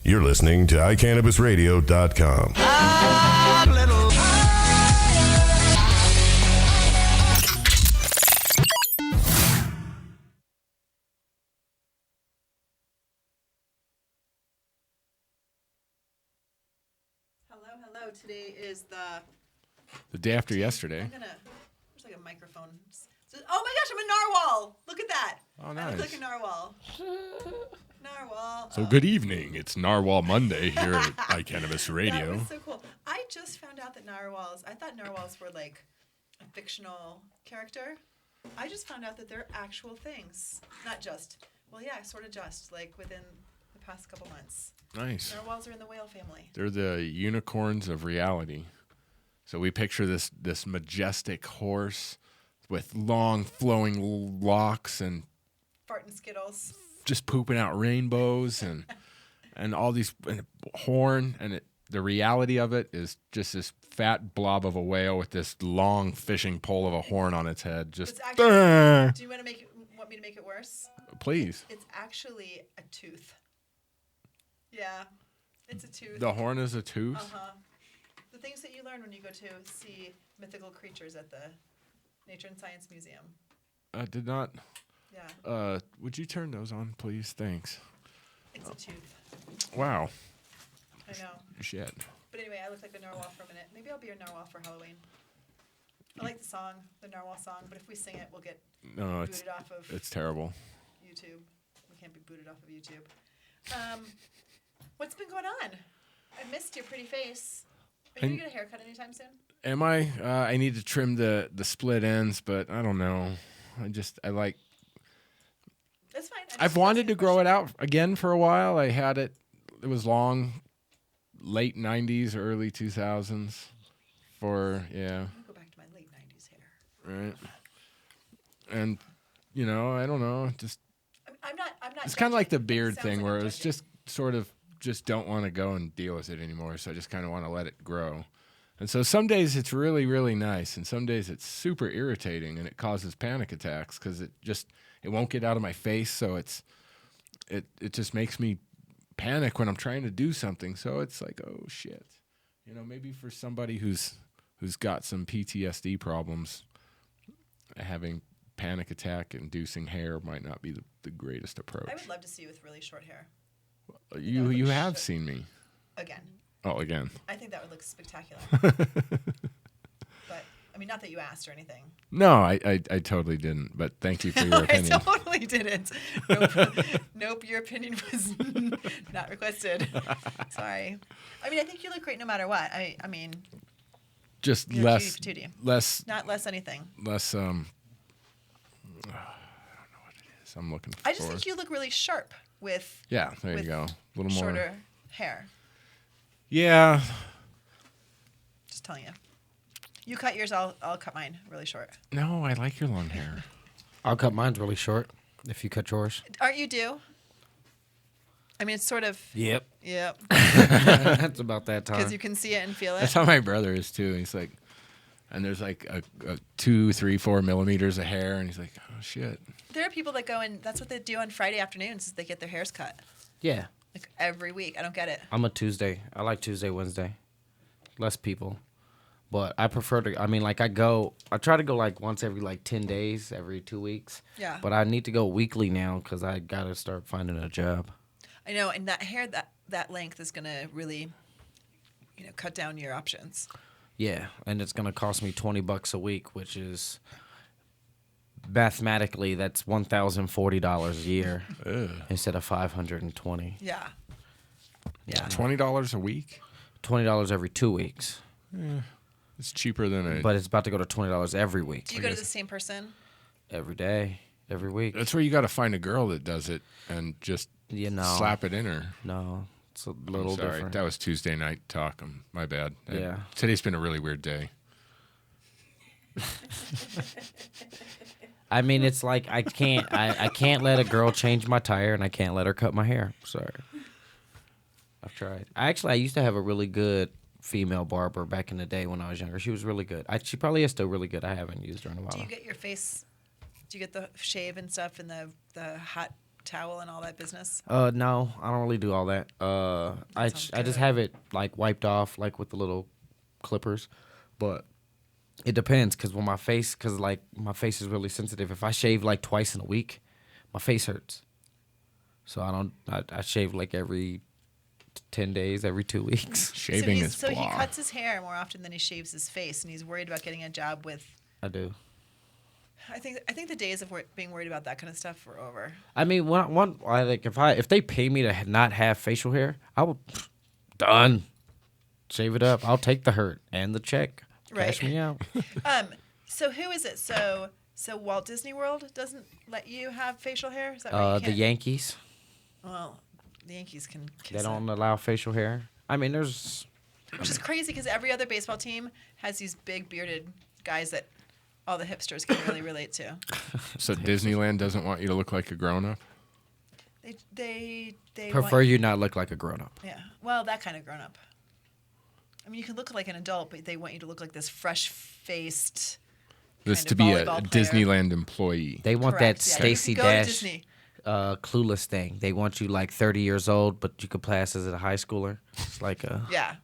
You're listening to iCannabisRadio.com. Hello. Today is the day after yesterday. There's like a microphone. Oh my gosh, I'm a narwhal. Look at that. Oh, nice. I look like a narwhal. Narwhal. So good evening. It's Narwhal Monday here at iCannabis Radio. That was so cool. I just found out that I thought narwhals were like a fictional character. I just found out that they're actual things. Not just. Well, yeah, sort of just, like within the past couple months. Nice. Narwhals are in the whale family. They're the unicorns of reality. So we picture this majestic horse with long flowing locks and farting Skittles. Just pooping out rainbows and all these horn, and the reality of it is just this fat blob of a whale with this long fishing pole of a horn on its head. Just actually, do you want me to make it worse? Please. It's actually a tooth. Yeah, it's a tooth. The horn is a tooth? Uh-huh. The things that you learn when you go to see mythical creatures at the Nature and Science Museum. I did not. Yeah. Would you turn those on, please? Thanks. It's a tooth. Wow. I know. Shit. But anyway, I look like a narwhal for a minute. Maybe I'll be a narwhal for Halloween. I like the song, the narwhal song, but if we sing it, we'll get booted off of it's terrible. YouTube. We can't be booted off of YouTube. What's been going on? I missed your pretty face. Are you going to get a haircut anytime soon? Am I? I need to trim the split ends, but I don't know. I like... That's fine. I've wanted to grow it out again for a while. I had it. It was long, late 90s, early 2000s. For, yeah. I'm going to go back to my late 90s hair. Right. And, I don't know. I'm not it's kind of like the beard thing where it's just sort of just don't want to go and deal with it anymore. So I just kind of want to let it grow. And so some days it's really, really nice. And some days it's super irritating and it causes panic attacks because it won't get out of my face. So it just makes me panic when I'm trying to do something. So it's like, oh shit, maybe for somebody who's got some PTSD problems, having panic attack inducing hair might not be the greatest approach. I would love to see you with really short hair. You have seen me. Again. Oh, again. I think that would look spectacular. But, I mean, not that you asked or anything. No, I totally didn't, but thank you for your opinion. I totally didn't. Nope, your opinion was not requested. Sorry. I mean, I think you look great no matter what. I mean... Just less... Not less anything. Less, I don't know what it is I'm looking for. I just think you look really sharp with... Yeah, there you go. A little more... shorter hair. Yeah. Just telling you. You cut yours, I'll cut mine really short. No, I like your long hair. I'll cut mine really short if you cut yours. Aren't you due? I mean, it's sort of... Yep. That's about that time. Because you can see it and feel it. That's how my brother is, too. He's like... And there's like a 2, 3, 4 millimeters of hair, and he's like, oh, shit. There are people that go and that's what they do on Friday afternoons is they get their hairs cut. Yeah. Like every week. I don't get it. I'm a Tuesday. I like Tuesday, Wednesday. Less people. But I prefer to, I try to go like once every like 10 days, every 2 weeks. Yeah. But I need to go weekly now because I got to start finding a job. I know, and that hair, that length is going to really, cut down your options. Yeah, and it's going to cost me $20 a week, which is mathematically that's $1,040 a year instead of $520. Yeah. Yeah. $20 a week? $20 every 2 weeks. Yeah. It's cheaper than But it's about to go to $20 every week. Do you go to the same person? Every day, every week. That's where you got to find a girl that does it and just slap it in her. No, it's a little different. That was Tuesday night talk. My bad. Yeah. Today's been a really weird day. I mean, it's like I can't let a girl change my tire, and I can't let her cut my hair. Sorry. I've tried. I used to have a really good female barber back in the day when I was younger. She was really good. She probably is still really good. I haven't used her in a while. Do you get your face? Do you get the shave and stuff and the hot towel and all that business? No, I don't really do all that. I sounds just good. have it like wiped off, like with the little clippers. But it depends, cause when my face is really sensitive. If I shave like twice in a week, my face hurts. So I shave like every 10 days, every 2 weeks. Shaving is So he blah. cuts his hair more often than he shaves his face, and he's worried about getting a job with. I do. I think the days of being worried about that kind of stuff are over. I mean, I think if they pay me to not have facial hair, I would done. Shave it up. I'll take the hurt and the check. Cash Right. me out. So who is it? So Walt Disney World doesn't let you have facial hair? Is that right? You The can't- Yankees, Well, the Yankees can kiss they it. don't allow facial hair. I mean, there's Which is crazy because every other baseball team has these big bearded guys that all the hipsters can really relate to. So Disneyland doesn't want you to look like a grown up. They prefer want, you not look like a grown up. Yeah. Well, that kind of grown up. I mean, you can look like an adult, but they want you to look like this fresh-faced. This kind to of be a volleyball player. Disneyland employee. They want that Correct, yeah. Stacey You can go to Dash Disney. Clueless thing. They want you like 30 years old, but you could pass as a high schooler. It's like a Yeah.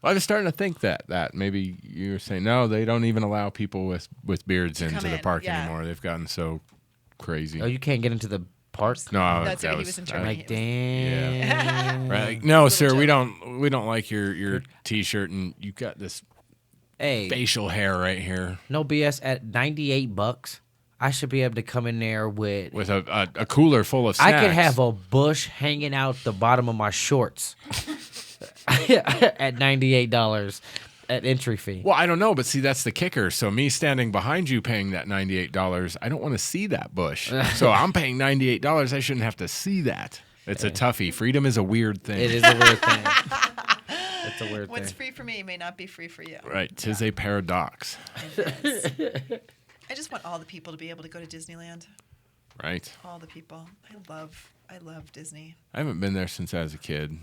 Well, I was starting to think that maybe you were saying no, they don't even allow people with beards come into the in, park yeah. anymore. They've gotten so crazy. oh, you can't get into the park. No, That's that what he was in that- Germany. Like damn. Right. Like, no, sir, joke. we don't like your T-shirt, and you got this Hey, facial hair right here no BS. At $98, I should be able to come in there with. with a cooler full of I snacks. could have a bush hanging out the bottom of my shorts at $98 at entry fee. Well, I don't know, but see, that's the kicker. So me standing behind you paying that $98, I don't want to see that bush. So I'm paying $98. I shouldn't have to see that. It's a toughie. Freedom is a weird thing. It is a weird thing. It's a weird What's thing. free for me may not be free for you. Right. 'Tis a paradox. I just want all the people to be able to go to Disneyland. Right. All the people. I love Disney. I haven't been there since I was a kid.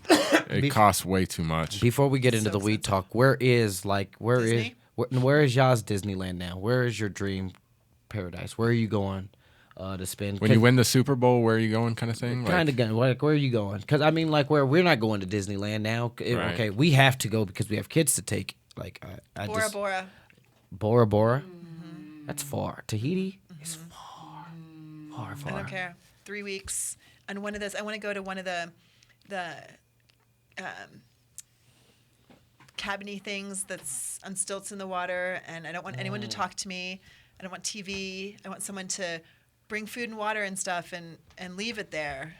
It costs way too much. Before we get into So the weed expensive. talk, where is Disney? where is y'all's Disneyland now? Where is your dream paradise? Where are you going to spend? When you win the Super Bowl, where are you going kind of thing? Kind of going. Like, where are you going? Because I mean, like, we're not going to Disneyland now. Right. Okay, we have to go because we have kids to take. Like, I Bora just Bora. Bora Bora. Mm-hmm. That's far. Tahiti is far. I Far. don't care. 3 weeks. And one of those, I want to go to one of the cabiny things that's on stilts in the water, and I don't want anyone to talk to me. I don't want TV. I want someone to bring food and water and stuff and leave it there.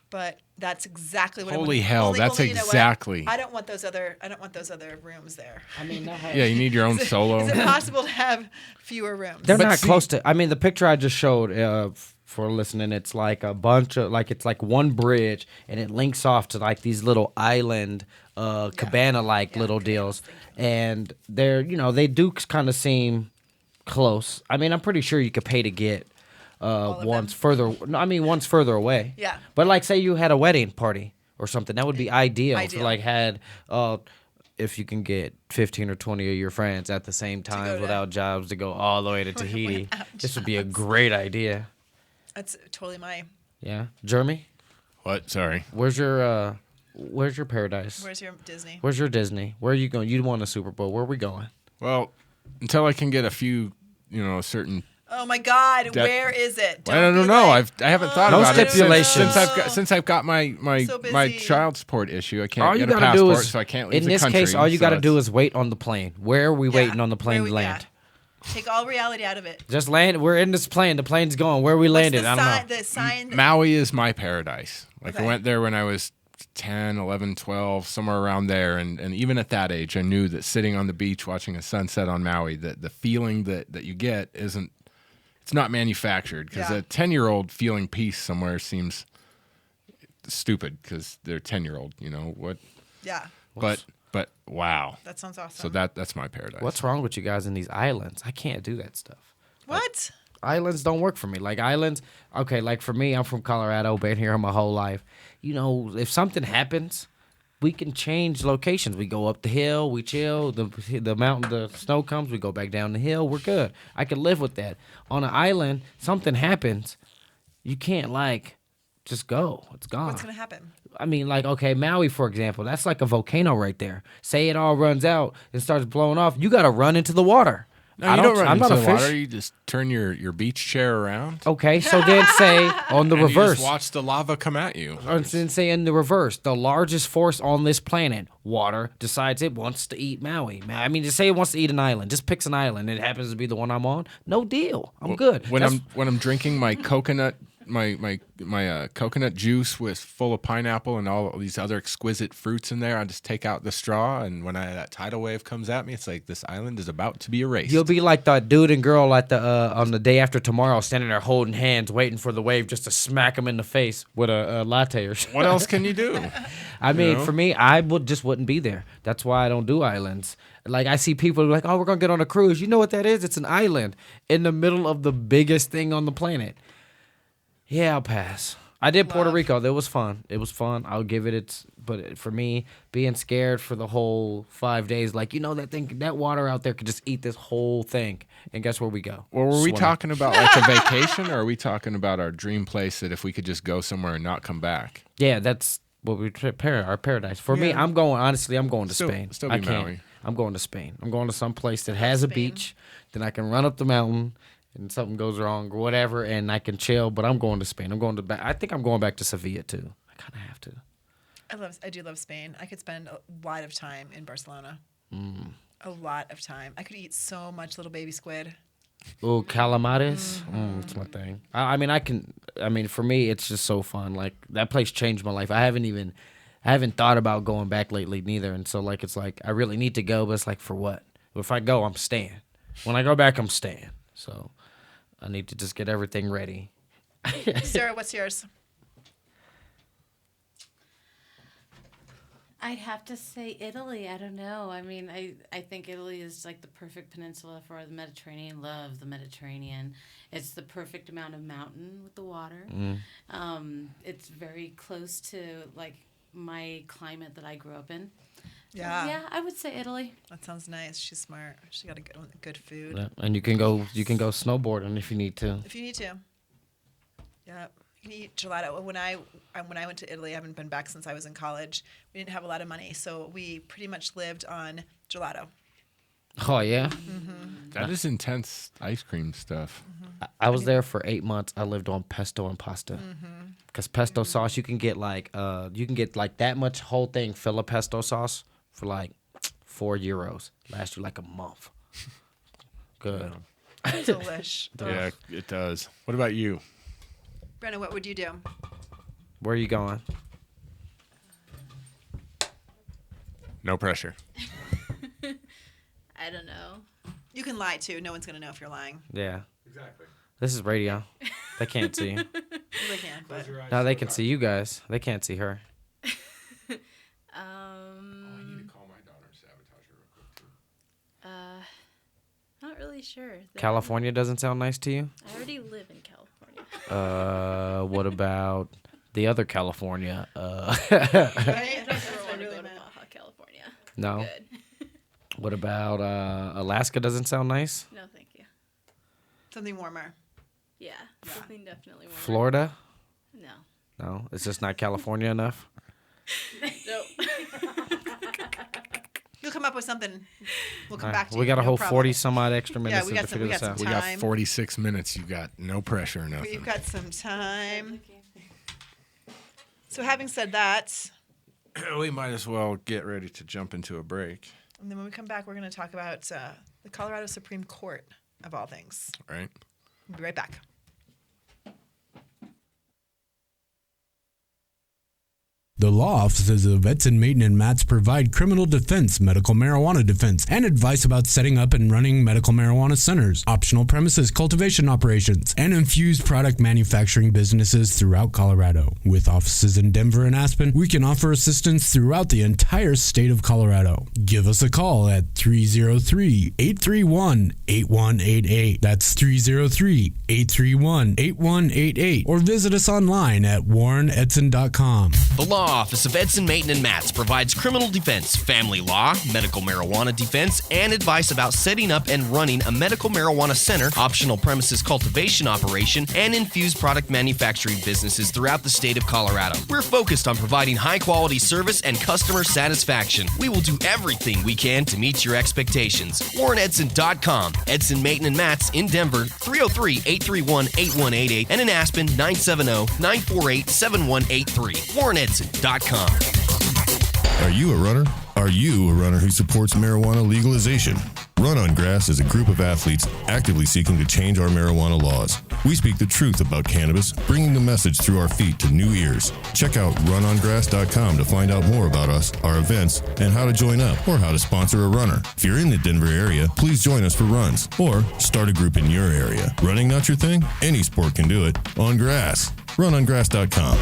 But that's exactly what I Holy want. hell, that's you know what? exactly- I don't want those other rooms there. I mean, Yeah, you need your own solo. Is it possible to have fewer rooms? They're But not see- close to. I mean, the picture I just showed for listening, it's like a bunch of it's like one bridge, and it links off to like these little island cabana little deals, and they're they do kind of seem close. I mean, I'm pretty sure you could pay to get of one's them? further. No, I mean one's further away. Yeah. But like, say you had a wedding party or something, that would be ideal. If you Ideal. like had if you can get 15 or 20 of your friends at the same go time to- without jobs to go all the way to Tahiti. This would be a great idea. That's totally my. Yeah, Jeremy, What? Sorry. where's your paradise? Where's your Disney? Where's your Disney? Where are you going? You won a Super Bowl. Where are we going? Well, until I can get a few, certain. Oh my God! That- Where is it? I don't be know. like, I haven't thought No about it stipulations. since I've got my So my busy. child support issue. I can't All you get a gotta do passport, is, so I can't leave in the this country. case, all you so got to do it's- is wait on the plane. Where are we waiting on the plane to land? Take all reality out of it. Just land. We're in this plane. The plane's going. Where we landed, What's I don't know. the sign. Maui is my paradise. Like I Okay. went there when I was 10, 11, 12, somewhere around there, and even at that age, I knew that sitting on the beach watching a sunset on Maui, that the feeling that you get isn't. It's not manufactured, because Yeah. a 10-year-old feeling peace somewhere seems stupid because they're 10-year-old. You know what? Yeah, But wow. that sounds awesome. So that's my paradise. What's wrong with you guys in these islands? I can't do that stuff. what? Islands don't work for me. Like islands, okay, like for me, I'm from Colorado, been here my whole life. If something happens, we can change locations. We go up the hill, we chill, the mountain, the snow comes, we go back down the hill, we're good. I can live with that. On an island, something happens, you can't like just go. It's gone. What's gonna happen? I mean, like, okay, Maui, for example, that's like a volcano right there. Say it all runs out and starts blowing off, you got to run into the water. No, you don't run I'm into not a the fish. water. You just turn your beach chair around. Okay, so then say on the and reverse. You just watch the lava come at you. Or then say in the reverse, the largest force on this planet, water, decides it wants to eat Maui. I mean, just say it wants to eat an island. Just picks an island. It happens to be the one I'm on. No deal. I'm good. When I'm drinking my coconut my coconut juice with full of pineapple and all these other exquisite fruits in there, I just take out the straw, and when that tidal wave comes at me, it's like this island is about to be erased. You'll be like that dude and girl at the on the day after tomorrow, standing there holding hands, waiting for the wave just to smack them in the face with a latte or something. What else can you do? I mean, for me, I wouldn't be there. That's why I don't do islands. Like, I see people like, oh, we're going to get on a cruise. You know what that is? It's an island in the middle of the biggest thing on the planet. Yeah, I'll pass. I did Puerto Rico. That was fun. It was fun. I'll give it but for me, being scared for the whole 5 days, like, that water out there could just eat this whole thing. And guess where we go? Well, were we talking about like a vacation, or are we talking about our dream place that if we could just go somewhere and not come back? Yeah, that's what we prepare our paradise. For me, I'm going to Spain. Still I be can't. Maui. I'm going to Spain. I'm going to some place that has a beach, then I can run up the mountain and something goes wrong or whatever, and I can chill, but I'm going to Spain. I think I'm going back to Sevilla too. I kind of have to. I do love Spain. I could spend a lot of time in Barcelona. A lot of time. I could eat so much little baby squid. Ooh, calamares. It's my thing. I mean, for me, it's just so fun. Like, that place changed my life. I haven't thought about going back lately neither. And so, like, it's like I really need to go, but it's like, for what? If I go, I'm staying. When I go back, I'm staying. So I need to just get everything ready. Sarah, what's yours? I'd have to say Italy. I don't know. I mean, I think Italy is like the perfect peninsula for the Mediterranean. Love the Mediterranean. It's the perfect amount of mountain with the water. It's very close to like my climate that I grew up in. Yeah. Yeah, I would say Italy. That sounds nice. She's smart. She got a good food. Yeah, and you can go snowboarding if you need to. If you need to. Yeah. You can eat gelato. When I went to Italy, I haven't been back since I was in college. We didn't have a lot of money, so we pretty much lived on gelato. Oh, yeah? That is intense ice cream stuff. I was there for 8 months. I lived on pesto and pasta. Because pesto sauce, you can get like that much whole thing full of pesto sauce for like €4. Lasts you like a month. Good. Delish. Yeah, it does. What about you? Brenna, what would you do? Where are you going? No pressure. I don't know. You can lie too. No one's gonna know if you're lying. Yeah. Exactly. This is radio. They can't see you. They can, but No, they can see you guys. They can't see her. I need to call my daughter and sabotage her real quick too. Not really sure. California doesn't sound nice to you? I already live in California. What about the other California? right? I don't ever want to go to Baja, California. No. Good. What about Alaska doesn't sound nice? No, thank you. Something warmer. Yeah, something definitely warmer. Florida? No. No, it's just not California enough. Nope. You'll come up with something. We'll come All back right, to we you. got a No whole problem. 40 some odd extra minutes we to got figure this some out. We got Time. 46 minutes. You got no pressure or nothing. We've got some time. So having said that, We might as well get ready to jump into a break, and then when we come back, we're going to talk about the Colorado Supreme Court, of all things. right? We'll be right back. The law offices of Edson, Maiden, and Matz provide criminal defense, medical marijuana defense, and advice about setting up and running medical marijuana centers, optional premises cultivation operations, and infused product manufacturing businesses throughout Colorado. With offices in Denver and Aspen, we can offer assistance throughout the entire state of Colorado. Give us a call at 303-831-8188. That's 303-831-8188. Or visit us online at warrenedson.com. The law Law Office of Edson, Mayton, and Matz provides criminal defense, family law, medical marijuana defense, and advice about setting up and running a medical marijuana center, optional premises cultivation operation, and infused product manufacturing businesses throughout the state of Colorado. We're focused on providing high-quality service and customer satisfaction. We will do everything we can to meet your expectations. WarrenEdson.com. Edson, Mayton, and Matz in Denver, 303-831-8188, and in Aspen, 970-948-7183. WarrenEdson.com. Are you a runner? Are you a runner who supports marijuana legalization? Run on Grass is a group of athletes actively seeking to change our marijuana laws. We speak the truth about cannabis, bringing the message through our feet to new ears. Check out runongrass.com to find out more about us, our events, and how to join up or how to sponsor a runner. If you're in the Denver area, please join us for runs or start a group in your area. Running not your thing? Any sport can do it. On grass. Runongrass.com.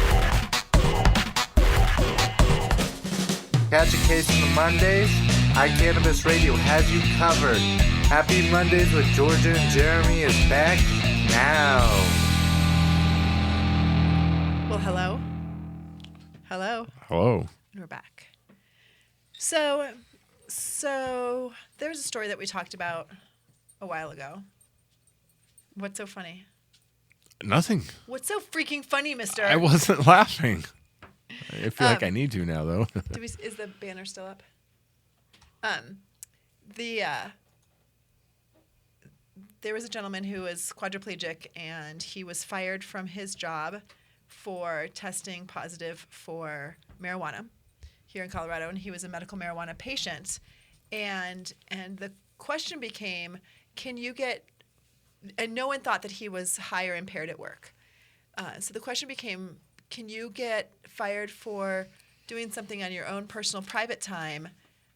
Catch a case on the Mondays. iCannabis Radio has you covered. Happy Mondays with Georgia and Jeremy is back now. Well, hello. Hello. Hello. And we're back. So there's a story that we talked about a while ago. What's so funny? Nothing. What's so freaking funny, mister? I wasn't laughing. I feel like I need to now, though. Is the banner still up? There was a gentleman who was quadriplegic, and he was fired from his job for testing positive for marijuana here in Colorado, and he was a medical marijuana patient. And the question became, can you get, and no one thought that he was high or impaired at work. So the question became, can you get fired for doing something on your own personal private time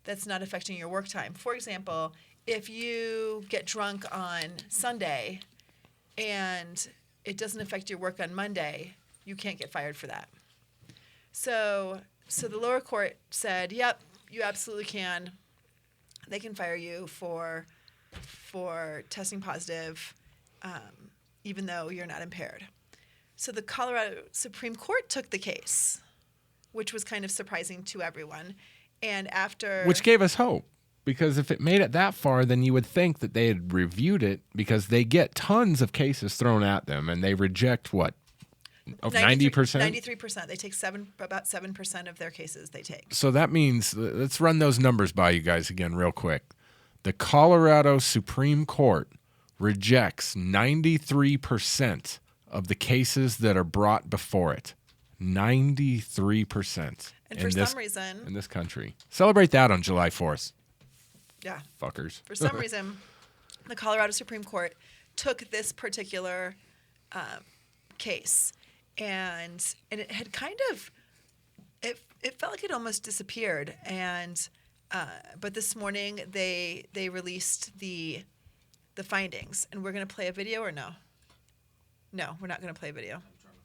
that's not affecting your work time? For example, if you get drunk on Sunday and it doesn't affect your work on Monday, you can't get fired for that. So the lower court said, yep, you absolutely can. They can fire you for testing positive, even though you're not impaired. So the Colorado Supreme Court took the case, which was kind of surprising to everyone. And after... Which gave us hope, because if it made it that far, then you would think that they had reviewed it, because they get tons of cases thrown at them, and they reject, what, 90%? 93%. They take about 7% of their cases they take. So that means, let's run those numbers by you guys again real quick. The Colorado Supreme Court rejects 93% of the cases that are brought before it. 93%. And for some reason... In this country. Celebrate that on July 4th. Yeah. Fuckers. For some reason, the Colorado Supreme Court took this particular case, and it had kind of... It felt like it almost disappeared, and but this morning they released the findings, and we're going to play a video or no? No, we're not going to play a video. I'm trying to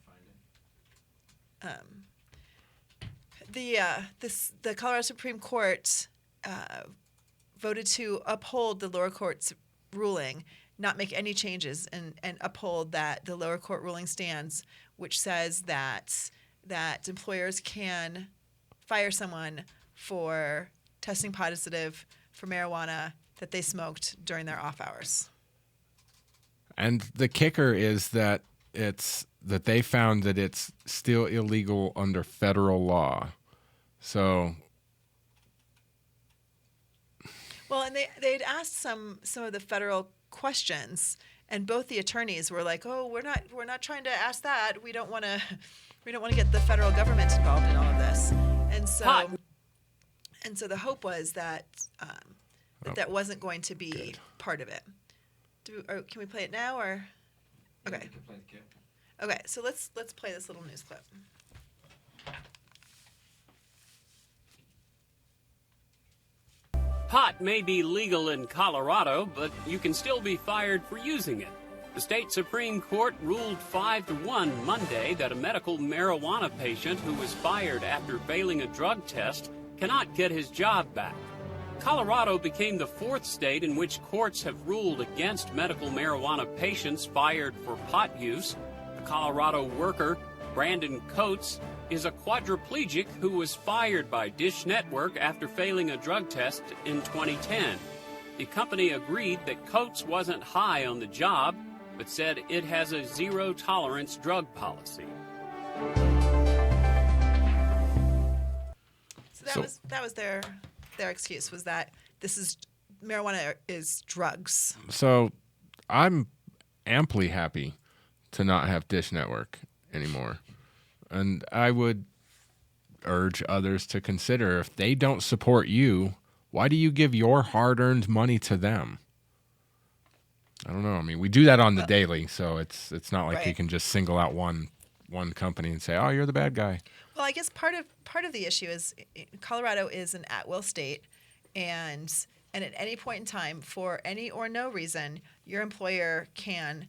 find it. The Colorado Supreme Court voted to uphold the lower court's ruling, not make any changes, and uphold that the lower court ruling stands, which says that employers can fire someone for testing positive for marijuana that they smoked during their off hours. And the kicker is that they found that it's still illegal under federal law. So, well, and they'd asked some of the federal questions, and both the attorneys were like, "Oh, we're not trying to ask that. We don't want to get the federal government involved in all of this." And so the hope was that that wasn't going to be part of it. Can we play it now or? Okay. Okay, so let's play this little news clip. Pot may be legal in Colorado, but you can still be fired for using it. The state Supreme Court ruled 5-1 Monday that a medical marijuana patient who was fired after failing a drug test cannot get his job back. Colorado became the fourth state in which courts have ruled against medical marijuana patients fired for pot use. The Colorado worker, Brandon Coates, is a quadriplegic who was fired by Dish Network after failing a drug test in 2010. The company agreed that Coates wasn't high on the job, but said it has a zero-tolerance drug policy. So that was their excuse, was that marijuana is drugs. So I'm amply happy to not have Dish Network anymore. And I would urge others to consider, if they don't support you, why do you give your hard-earned money to them? I don't know. I mean, we do that on the daily, so it's not like you can just single out one company and say, "Oh, you're the bad guy." Well, I guess part of the issue is Colorado is an at-will state, and at any point in time, for any or no reason, your employer can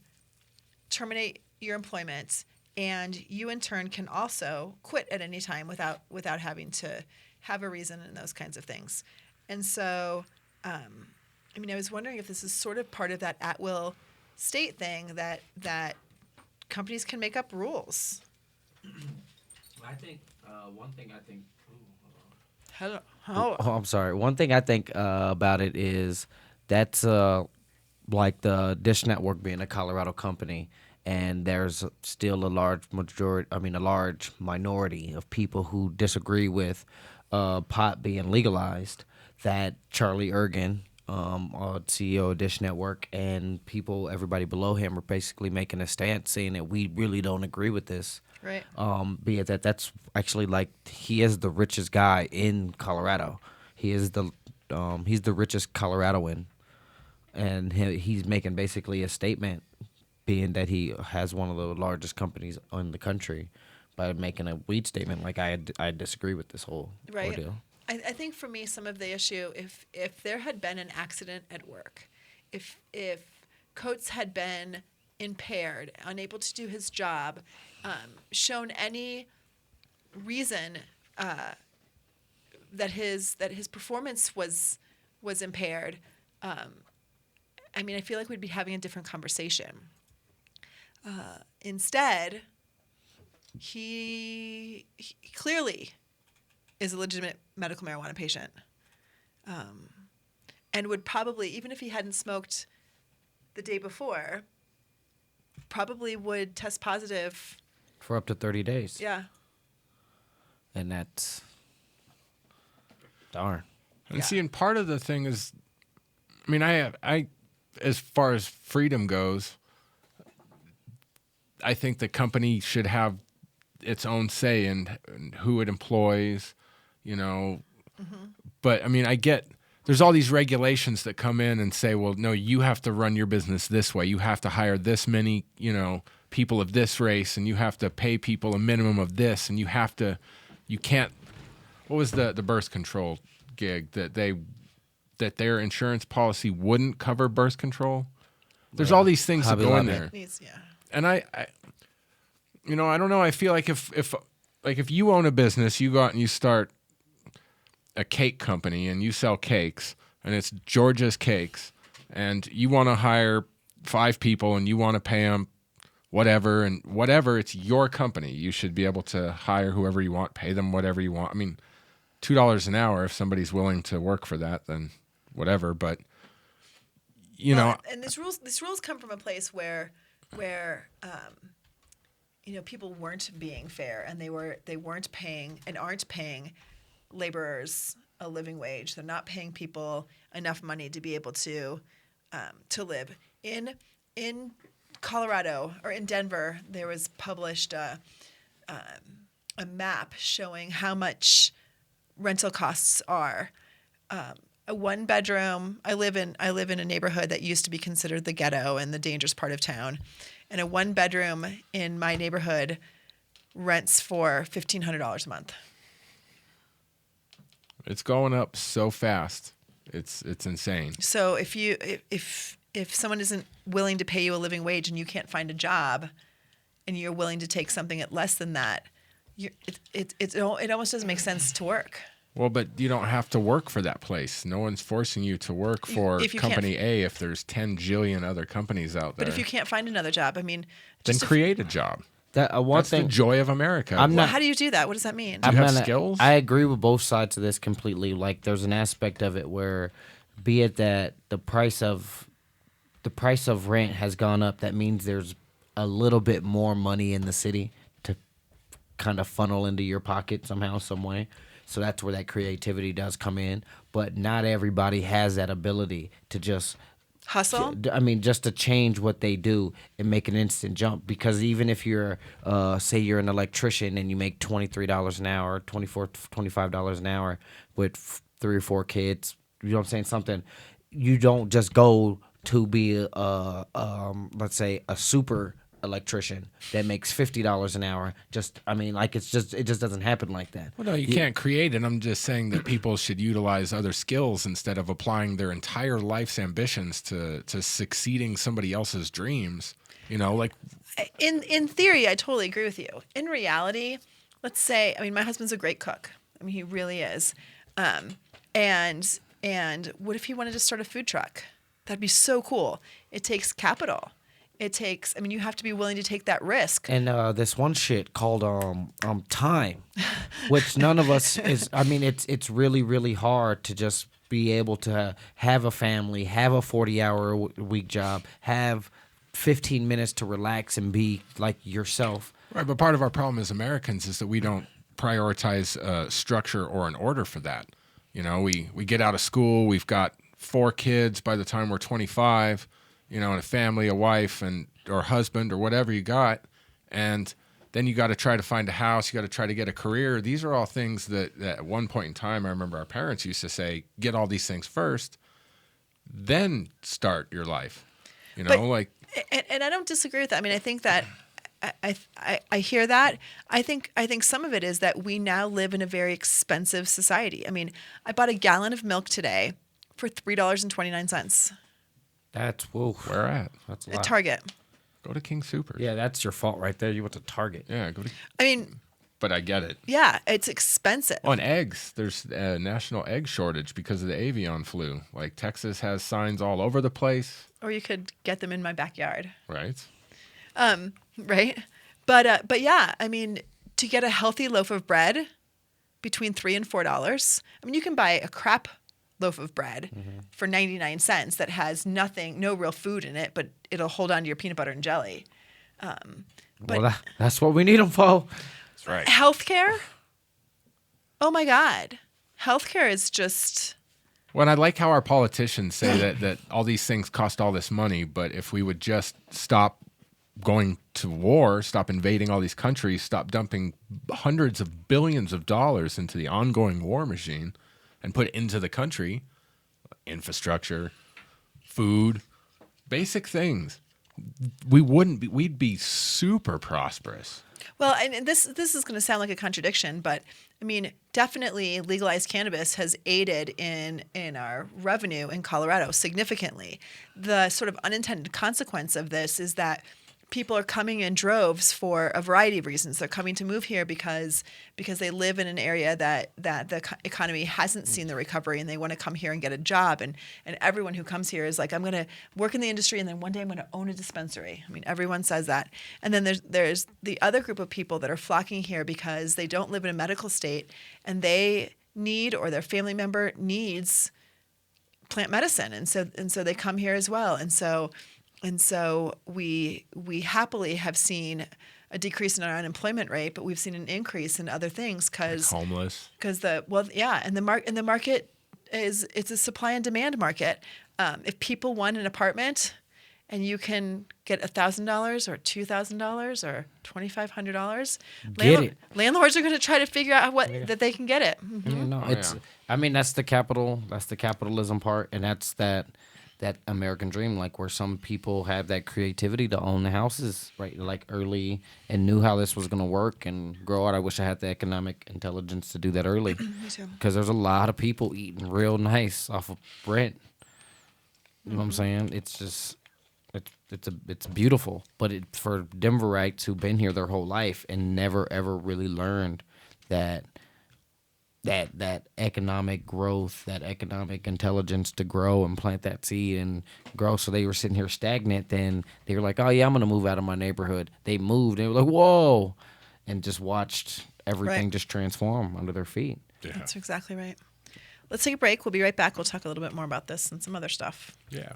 terminate your employment, and you in turn can also quit at any time without having to have a reason and those kinds of things. And so, I was wondering if this is sort of part of that at-will state thing that companies can make up rules. I think one thing I think. Hello. Oh, I'm sorry. One thing I think about it is that's like the Dish Network being a Colorado company, and there's still a large minority of people who disagree with pot being legalized. That Charlie Ergen, CEO of Dish Network, and everybody below him are basically making a stance saying that we really don't agree with this. Right. Be it that's actually like he is the richest guy in Colorado. He's the richest Coloradoan, and he's making basically a statement, being that he has one of the largest companies in the country, by making a weed statement. Like I disagree with this whole ordeal. I think for me, some of the issue, if there had been an accident at work, if Coates had been impaired, unable to do his job, shown any reason that his performance was impaired, I feel like we'd be having a different conversation. Instead, he clearly is a legitimate medical marijuana patient, and would probably, even if he hadn't smoked the day before, probably would test positive for up to 30 days. Yeah. And that's darn. And see, and part of the thing is, I as far as freedom goes, I think the company should have its own say in who it employs, But I get there's all these regulations that come in and say, well, no, you have to run your business this way. You have to hire this many, people of this race, and you have to pay people a minimum of this, and you can't. What was the birth control gig that their insurance policy wouldn't cover birth control? There's all these things that go in there. And I don't know. I feel like if you own a business, you go out and you start a cake company and you sell cakes, and it's Georgia's Cakes, and you want to hire 5 people and you want to pay them whatever, it's your company. You should be able to hire whoever you want, pay them whatever you want. $2 an hour, if somebody's willing to work for that, then whatever. But and these rules come from a place where people weren't being fair, and they weren't paying and aren't paying laborers a living wage. They're not paying people enough money to be able to live. In Colorado, or in Denver, there was published a map showing how much rental costs are. A 1-bedroom. I live in a neighborhood that used to be considered the ghetto and the dangerous part of town, and a 1-bedroom in my neighborhood rents for $1,500 a month. It's going up so fast. It's insane. So if someone isn't willing to pay you a living wage and you can't find a job, and you're willing to take something at less than that, it almost doesn't make sense to work. Well, but you don't have to work for that place. No one's forcing you to work for Company A if there's 10 jillion other companies out there. But if you can't find another job, then create a job. That's the joy of America. How do you do that? What does that mean? Do you have skills? I agree with both sides of this completely. Like, there's an aspect of it where, be it that the price of rent has gone up, that means there's a little bit more money in the city to kind of funnel into your pocket somehow, some way. So that's where that creativity does come in. But not everybody has that ability to just hustle. Just to change what they do and make an instant jump. Because even if you're, say you're an electrician and you make $23 an hour, $25 an hour with 3 or 4 kids, you know what I'm saying? Something, you don't just go to be let's say a super electrician that makes $50 an hour. It just doesn't happen like that. Well, no, you can't create it. I'm just saying that people should utilize other skills instead of applying their entire life's ambitions to succeeding somebody else's dreams. Like in theory, I totally agree with you. In reality, let's say, my husband's a great cook. He really is. And what if he wanted to start a food truck? That'd be so cool. It takes capital. It takes, you have to be willing to take that risk. And this one shit called time, which none of us is. It's really, really hard to just be able to have a family, have a 40-hour-week job, have 15 minutes to relax and be like yourself. Right, but part of our problem as Americans is that we don't prioritize structure or an order for that. We get out of school, we've got 4 kids by the time we're 25. And a family, a wife, or husband, or whatever you got, and then you got to try to find a house. You got to try to get a career. These are all things that at one point in time, I remember our parents used to say, "Get all these things first, then start your life." And I don't disagree with that. I think that I hear that. I think some of it is that we now live in a very expensive society. I bought a gallon of milk today for $3.29. That's whoa. Where at? That's a lot. At Target. Go to King Soopers. Yeah, that's your fault right there. You went to Target. Yeah, go to. But I get it. Yeah, it's expensive. On eggs, there's a national egg shortage because of the avian flu. Like Texas has signs all over the place. Or you could get them in my backyard. Right. Right. But yeah, to get a healthy loaf of bread between $3 and $4. You can buy a crap loaf of bread for 99 cents that has no real food in it, but it'll hold on to your peanut butter and jelly. That's what we need them for. That's right. Healthcare? Oh my God. Healthcare is just... Well, I like how our politicians say that all these things cost all this money, but if we would just stop going to war, stop invading all these countries, stop dumping hundreds of billions of dollars into the ongoing war machine, and put it into the country, infrastructure, food, basic things, we'd be super prosperous. Well, and this is going to sound like a contradiction, but definitely legalized cannabis has aided in our revenue in Colorado significantly. The sort of unintended consequence of this is that people are coming in droves for a variety of reasons. They're coming to move here because they live in an area that the economy hasn't seen the recovery, and they want to come here and get a job. And everyone who comes here is like, I'm going to work in the industry, and then one day I'm going to own a dispensary. Everyone says that. And then there's the other group of people that are flocking here because they don't live in a medical state, and they need, or their family member needs, plant medicine, and so they come here as well. And so we happily have seen a decrease in our unemployment rate, but we've seen an increase in other things because homeless. Because the market it's a supply and demand market. If people want an apartment, and you can get $1,000 or $2,000 or $2,500, landlords are going to try to figure out that they can get it. Mm-hmm. That's the capitalism part, and that's that American dream, like where some people have that creativity to own the houses, right? Like early, and knew how this was going to work and grow out. I wish I had the economic intelligence to do that early. Me too. Because there's a lot of people eating real nice off of rent. You know what I'm saying? It's just, it's beautiful. But for Denverites who've been here their whole life and never ever really learned that that economic growth, that economic intelligence to grow and plant that seed and grow. So they were sitting here stagnant. Then they were like, oh, yeah, I'm going to move out of my neighborhood. They moved. They were like, whoa, and just watched everything just transform under their feet. Yeah. That's exactly right. Let's take a break. We'll be right back. We'll talk a little bit more about this and some other stuff. Yeah.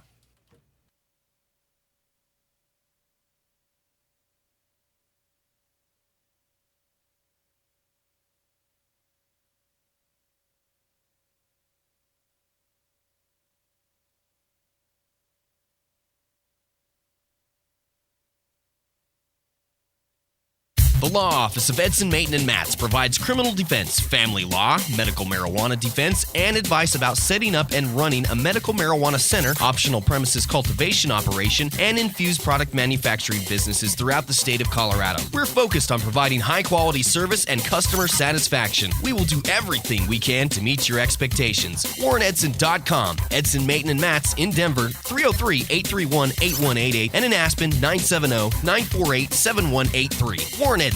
The Law Office of Edson, Mayton, and Matz provides criminal defense, family law, medical marijuana defense, and advice about setting up and running a medical marijuana center, optional premises cultivation operation, and infused product manufacturing businesses throughout the state of Colorado. We're focused on providing high-quality service and customer satisfaction. We will do everything we can to meet your expectations. WarrenEdson.com. Edson, Mayton, and Matz in Denver, 303-831-8188, and in Aspen, 970-948-7183. WarrenEdson.com.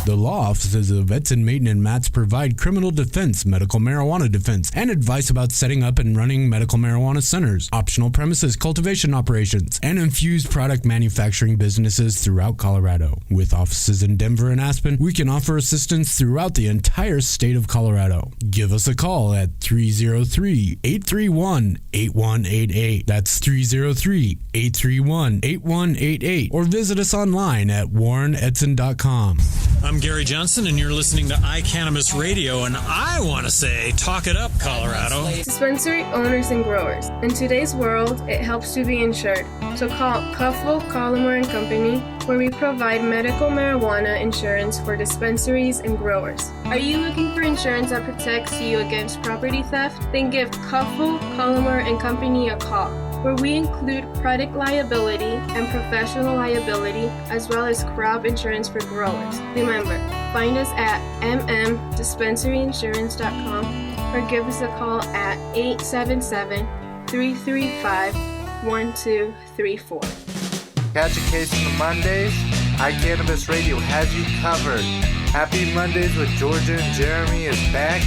The law offices of Edson, Mayton, and Matz provide criminal defense, medical marijuana defense, and advice about setting up and running medical marijuana centers, optional premises cultivation operations, and infused product manufacturing businesses throughout Colorado. With offices in Denver and Aspen, we can offer assistance throughout the entire state of Colorado. Give us a call at 303-831-8188. That's 303-831-8188. Or visit us online at WarrenEdson.com. I'm Gary Johnson, and you're listening to iCannabis Radio, and I want to say, talk it up, Colorado. Dispensary owners and growers. In today's world, it helps to be insured. So call Cuffle, Collamer & Company, where we provide medical marijuana insurance for dispensaries and growers. Are you looking for insurance that protects you against property theft? Then give Cuffle, Collamer & Company a call, where we include product liability and professional liability, as well as crop insurance for growers. Remember, find us at mmdispensaryinsurance.com or give us a call at 877-335-1234. Catch a case on the Mondays? iCannabis Radio has you covered. Happy Mondays with Georgia and Jeremy is back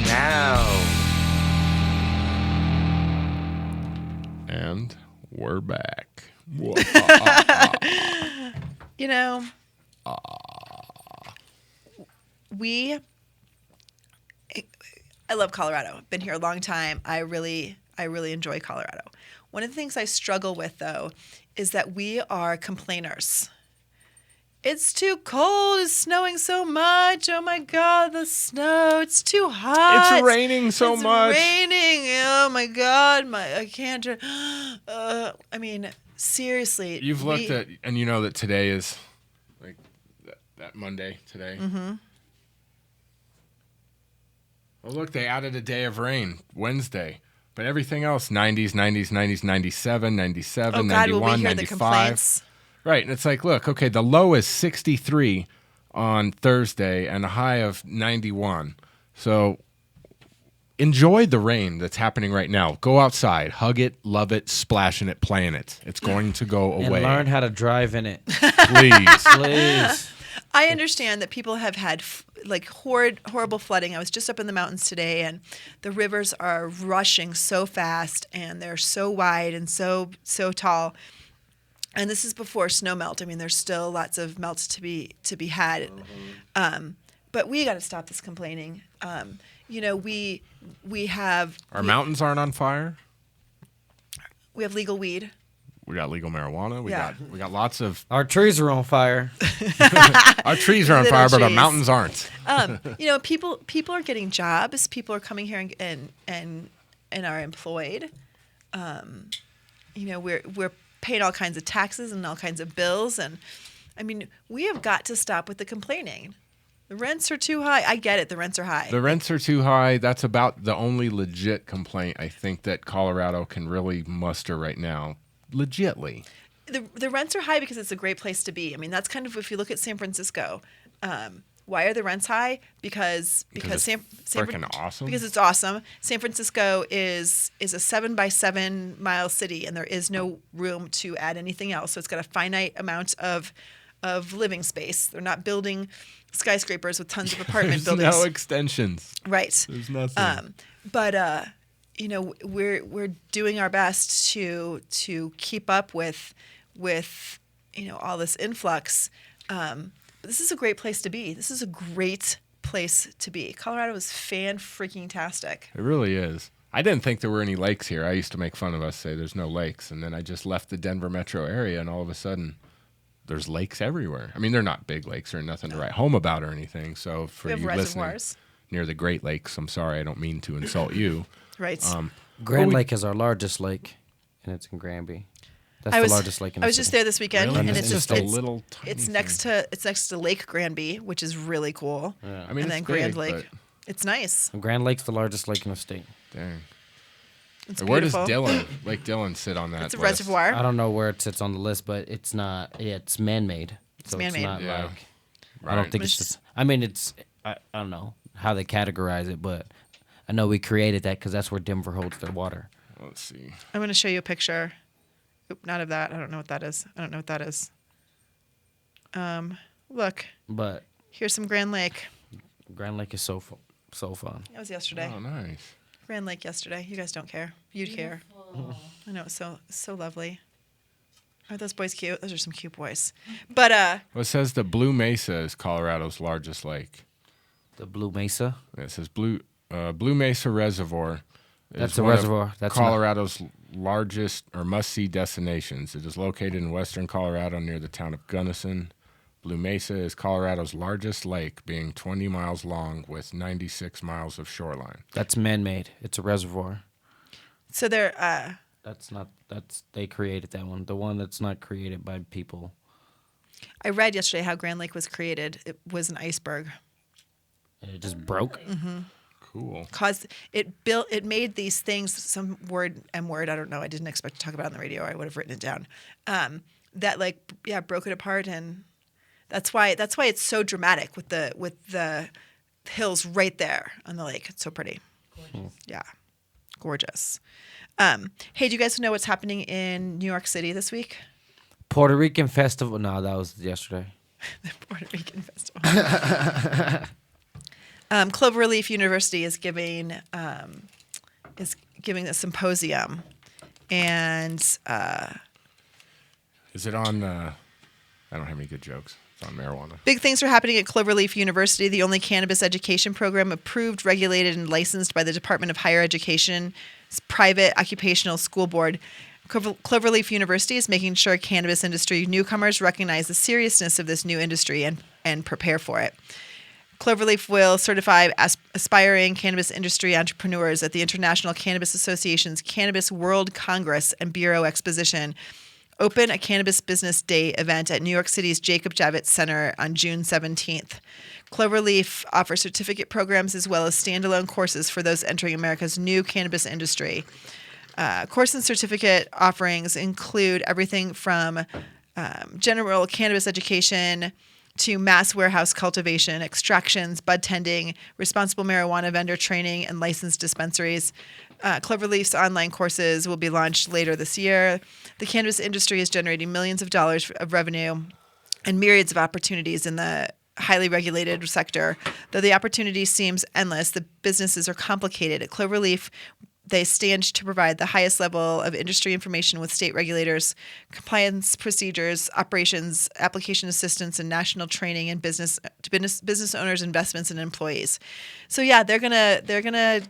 now. And we're back. You know, I love Colorado. I've been here a long time. I really enjoy Colorado. One of the things I struggle with, though, is that we are complainers. It's too cold. It's snowing so much. Oh my God, the snow. It's too hot. It's raining so much. It's raining. Oh my God, I can't. I mean, seriously. You've looked at, and you know that today is like that Monday today. Mm-hmm. Oh, look, they added a day of rain, Wednesday. But everything else, 90s, 90s, 90s, 97, 97, oh God, 91, will we hear 95. the complaints? Right, and it's like, look, okay, the low is 63 on Thursday and a high of 91. So enjoy the rain that's happening right now. Go outside, hug it, love it, splash in it, play in it. It's going to go away. And learn how to drive in it. Please. Please. I understand that people have had horrible flooding. I was just up in the mountains today, and the rivers are rushing so fast, and they're so wide and so tall. And this is before snow melt. I mean, there's still lots of melts to be had. Mm-hmm. But we got to stop this complaining. We have our mountains aren't on fire. We have legal weed. We got legal marijuana. We got lots of. Our trees are on fire. Our trees are on fire, but our mountains aren't. People are getting jobs. People are coming here and are employed. We're paying all kinds of taxes and all kinds of bills, and I mean, we have got to stop with the complaining. The rents are too high. I get it. The rents are high. The rents are too high. That's about the only legit complaint I think that Colorado can really muster right now. Legitly. The rents are high because it's a great place to be. I mean, that's kind of, if you look at San Francisco, why are the rents high? Because freaking awesome. Because it's awesome. San Francisco is a 7 by 7 mile city, and there is no room to add anything else. So it's got a finite amount of of living space. They're not building skyscrapers with tons of apartment There's buildings. no extensions. Right. There's nothing. But we're doing our best to keep up with all this influx. But this is a great place to be. This is a great place to be. Colorado is fan-freaking-tastic. It really is. I didn't think there were any lakes here. I used to make fun of us, say there's no lakes. And then I just left the Denver metro area, and all of a sudden, there's lakes everywhere. I mean, they're not big lakes or nothing to write home about or anything. So for We have you listening reservoirs. near the Great Lakes, I'm sorry, I don't mean to insult you. Right. Grand Lake is our largest lake, and it's in Granby. That's the largest lake in the I was city. just there this weekend, Really? and It's it's just a little tiny It's next to Lake Granby, which is really cool. Yeah. I mean, and then it's Grand big, Lake, but- it's nice. Grand Lake's the largest lake in the state. Dang. It's Where does beautiful. Lake Dillon sit on that It's a list? reservoir. I don't know where it sits on the list, but it's not. Yeah, it's man-made. It's So man-made. It's not Yeah. like. I don't Right. think it's just. I mean, it's. I don't know how they categorize it, but I know we created that because that's where Denver holds their water. Let's see. I'm going to show you a picture. Oop, not of that. I don't know what that is. Look, But here's some Grand Lake. Grand Lake is so fun. That was yesterday. Oh, nice. Grand Lake yesterday. You guys don't care. You'd care. I know, it's so lovely. Are those boys cute? Those are some cute boys. But Well, it says the Blue Mesa is Colorado's largest lake. The Blue Mesa. It says Blue Mesa Reservoir. That's is a one of reservoir. That's not- Colorado's largest or must-see destinations. It is located in western Colorado near the town of Gunnison. Blue Mesa is Colorado's largest lake, being 20 miles long with 96 miles of shoreline. That's man-made. It's a reservoir. so they're That's not. They created that one. The one that's not created by people. I read yesterday how Grand Lake was created. It was an iceberg. And it just broke. Cool. It made these things, some word, I don't know. I didn't expect to talk about it on the radio. I would have written it down. That broke it apart, and that's why it's so dramatic with the hills right there on the lake. It's so pretty. Gorgeous. Yeah, gorgeous. Hey, do you guys know what's happening in New York City this week? Puerto Rican festival. No, that was yesterday. The Puerto Rican Festival. Cloverleaf University is giving a symposium, and Is it on? I don't have any good jokes. It's on marijuana. big things are happening at Cloverleaf University, the only cannabis education program approved, regulated, and licensed by the Department of Higher Education's private occupational school board. Cloverleaf University is making sure cannabis industry newcomers recognize the seriousness of this new industry and prepare for it. Cloverleaf will certify aspiring cannabis industry entrepreneurs at the International Cannabis Association's Cannabis World Congress and Bureau Exposition. Open a Cannabis Business Day event at New York City's Jacob Javits Center on June 17th. Cloverleaf offers certificate programs as well as standalone courses for those entering America's new cannabis industry. Course and certificate offerings include everything from general cannabis education to mass warehouse cultivation, extractions, bud tending, responsible marijuana vendor training, and licensed dispensaries. Cloverleaf's online courses will be launched later this year. The cannabis industry is generating millions of dollars of revenue and myriads of opportunities in the highly regulated sector. Though the opportunity seems endless, the businesses are complicated. At Cloverleaf, they stand to provide the highest level of industry information with state regulators, compliance procedures, operations, application assistance, and national training and business owners, investments, and employees. So yeah, they're gonna